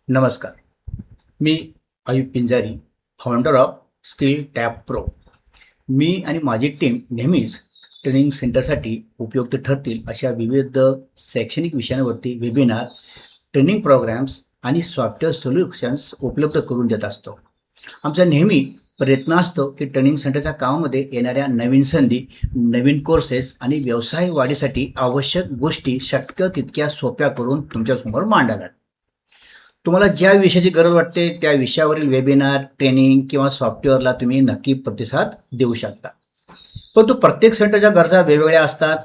नमस्कार. मी Ayub Pinjari, founder of skill tab pro. मी आणि माझी टीम नेहमीच ट्रेनिंग सेंटरसाठी उपयुक्त ठरतील अशा विविध शैक्षणिक विषयांवरती वेबिनार, ट्रेनिंग प्रोग्राम्स आणि सॉफ्टवेअर सोल्युशन्स उपलब्ध करून देत असतो. आमचा नेहमी प्रयत्न असतो की ट्रेनिंग सेंटरच्या कामामध्ये येणाऱ्या नवीन संधी, नवीन कोर्सेस आणि व्यवसाय वाढीसाठी आवश्यक गोष्टी शक्य तितक्या सोप्या करून तुमच्यासमोर मांडाव्यात. तुम्हाला ज्या विषयाची गरज वाटते त्या विषयावरील वेबिनार, ट्रेनिंग किंवा सॉफ्टवेअरला तुम्ही नक्की प्रतिसाद देऊ शकता. परंतु प्रत्येक सेंटरच्या गरजा वेगवेगळ्या असतात.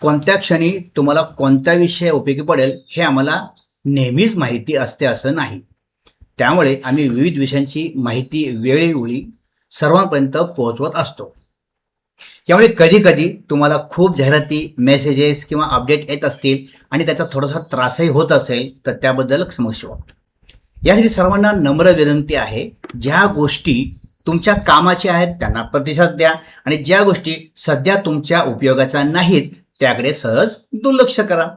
कोणत्या क्षणी तुम्हाला कोणता विषय उपयोगी पडेल हे आम्हाला नेहमीच माहिती असते असं नाही. त्यामुळे आम्ही विविध विषयांची माहिती वेळोवेळी सर्वांपर्यंत पोहोचवत असतो. त्यामुळे कधी-कधी तुम्हाला खूप जाहिराती, मेसेजेस किंवा अपडेट येत असतील आणि त्याचा थोडासा त्रासही होत असेल तर त्याबद्दल क्षमस्व. यासाठी सर्वांना नम्र विनंती आहे, ज्या गोष्टी तुमच्या कामाच्या आहेत त्यांना प्रतिसाद द्या आणि ज्या गोष्टी सध्या तुमच्या उपयोगाच्या नाहीत त्याकडे सहज दुर्लक्ष करा.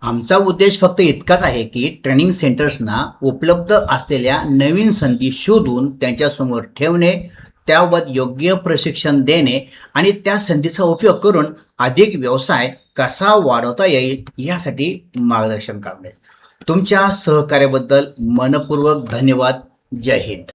आमचा उद्देश फक्त इतकाच आहे की ट्रेनिंग सेंटर्सना उपलब्ध असलेल्या नवीन संधी शोधून त्यांच्यासमोर ठेवणे, त्याबाबत योग्य प्रशिक्षण देणे आणि त्या संधीचा उपयोग करून अधिक व्यवसाय कसा वाढवता येईल यासाठी मार्गदर्शन करणे. तुमच्या सहकार्याबद्दल मनपूर्वक धन्यवाद. जय हिंद.